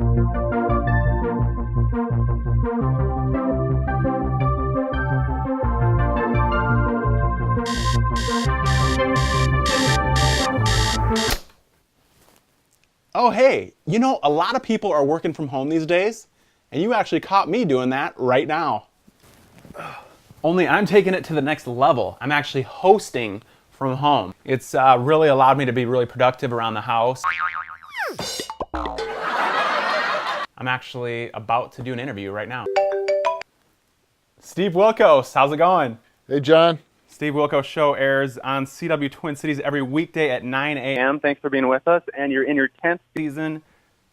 Oh, hey, you know, a lot of people are working from home these days, and you actually caught me doing that right now. Only I'm taking it to the next level. I'm actually hosting from home. It's really allowed me to be really productive around the house. I'm actually about to do an interview right now. Steve Wilkos, how's it going? Hey, John. Steve Wilkos Show airs on CW Twin Cities every weekday at 9 a.m. Thanks for being with us, and you're in your 10th season.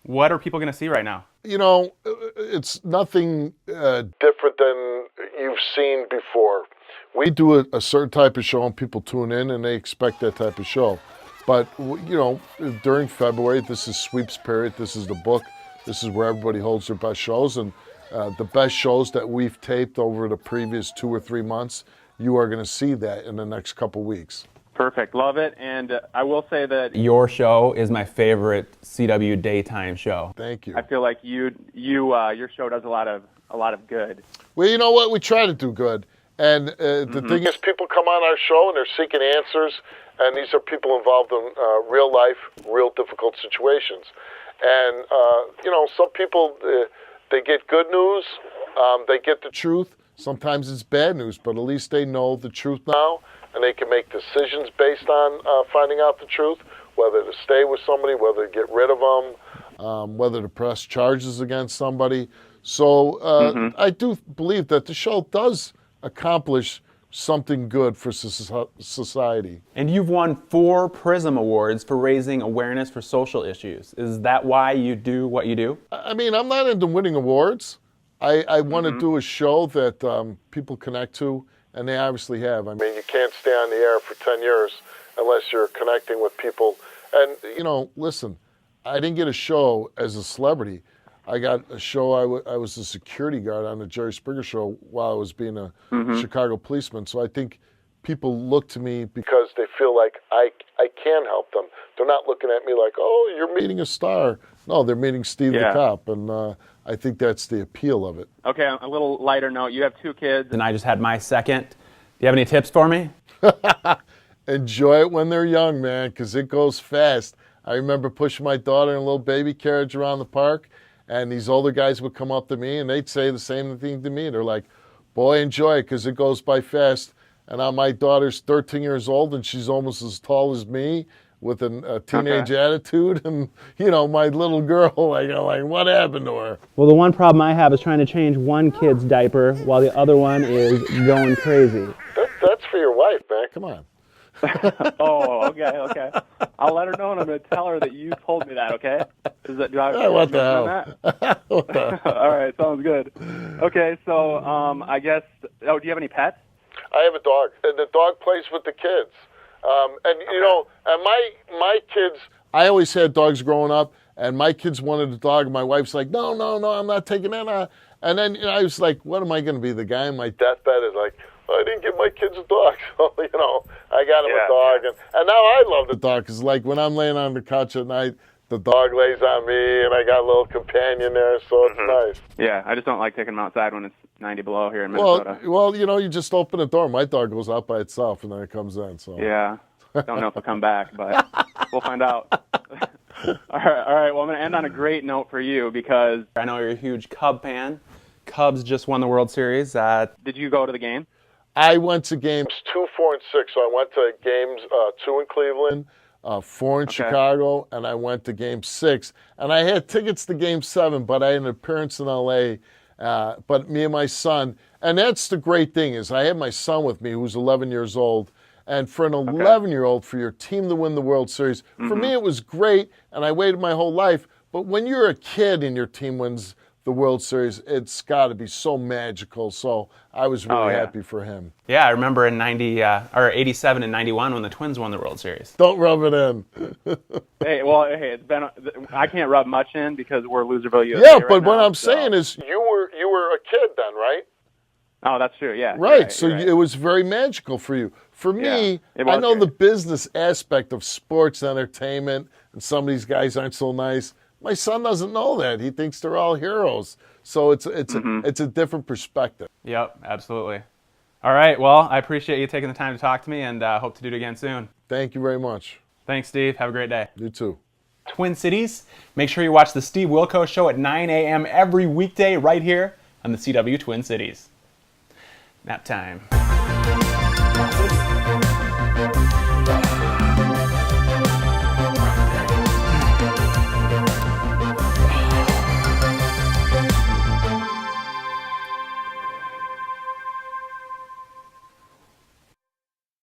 What are people going to see right now? You know, it's nothing different than you've seen before. We do a certain type of show, and people tune in, and they expect that type of show. But, you know, during February, this is sweeps period. This is the book. This is where everybody holds their best shows. And the best shows that we've taped over the previous 2 or 3 months, you are going to see that in the next couple weeks. Perfect. Love it. And I will say that your show is my favorite CW daytime show. Thank you. I feel like your show does a lot of good. Well, you know what? We try to do good. And the thing is, people come on our show and they're seeking answers. And these are people involved in real life, real difficult situations. And, you know, some people, they get good news. They get the truth. Sometimes it's bad news, but at least they know the truth now, and they can make decisions based on finding out the truth, whether to stay with somebody, whether to get rid of them, whether to press charges against somebody. So I do believe that the show does accomplish something good for society. And you've won 4 Prism Awards for raising awareness for social issues. Is that why you do what you do? I mean, I'm not into winning awards. I want to do a show that people connect to, and they obviously have. I mean, you can't stay on the air for 10 years unless you're connecting with people. And, you know, listen, I didn't get a show as a celebrity. I got a show, I was a security guard on the Jerry Springer show while I was being a Chicago policeman. So I think people look to me because they feel like I can help them. They're not looking at me like, oh, you're meeting a star. No, they're meeting Steve the cop, and I think that's the appeal of it. Okay, a little lighter note. You have 2 kids, and I just had my second. Do you have any tips for me? Enjoy it when they're young, man, because it goes fast. I remember pushing my daughter in a little baby carriage around the park, and these older guys would come up to me, and they'd say the same thing to me. They're like, boy, enjoy it, because it goes by fast. And now my daughter's 13 years old, and she's almost as tall as me, with a teenage attitude, and, you know, my little girl, like, what happened to her? Well, the one problem I have is trying to change one kid's diaper while the other one is going crazy. That's for your wife, man. Come on. Oh, okay. I'll let her know, and I'm going to tell her that you told me that, okay? Do I what the hell? That? All right, sounds good. Okay, so I guess, do you have any pets? I have a dog, and the dog plays with the kids. And, you know, and my kids, I always had dogs growing up, and my kids wanted a dog, and my wife's like, no, I'm not taking that. And then, you know, I was like, what am I going to be? The guy on my deathbed is like, well, I didn't give my kids a dog. So, you know, I got him a dog. And now I love the dog, because, like, when I'm laying on the couch at night, the dog lays on me, and I got a little companion there, so it's nice. Yeah, I just don't like taking them outside when it's 90 below here in Minnesota. Well, you know, you just open the door. My dog goes out by itself, and then it comes in. So yeah, don't know if I'll come back, but we'll find out. All right. Well, I'm going to end on a great note for you, because I know you're a huge Cub fan. Cubs just won the World Series. Did you go to the game? I went to games 2, 4, and 6. So I went to games 2 in Cleveland, 4 in Chicago, and I went to game 6. And I had tickets to game 7, but I had an appearance in L.A., but me and my son, and that's the great thing, is I had my son with me who's 11 years old, and for an 11-year-old, for your team to win the World Series, for me it was great, and I waited my whole life, but when you're a kid and your team wins the World Series, it's got to be so magical. So I was really happy for him. Yeah, I remember in 87 and 91 when the Twins won the World Series. Don't rub it in. Hey, it's been. I can't rub much in because we're Loserville, USA. Yeah, but what I'm saying is, you were a kid then, right? Oh, that's true. Yeah. Right. So it was very magical for you. For me, I know the business aspect of sports entertainment, and some of these guys aren't so nice. My son doesn't know that. He thinks they're all heroes. So it's a different perspective. Yep, absolutely. All right, well, I appreciate you taking the time to talk to me, and hope to do it again soon. Thank you very much. Thanks, Steve. Have a great day. You too. Twin Cities, make sure you watch the Steve Wilkos Show at 9 a.m. every weekday right here on the CW Twin Cities. Nap time.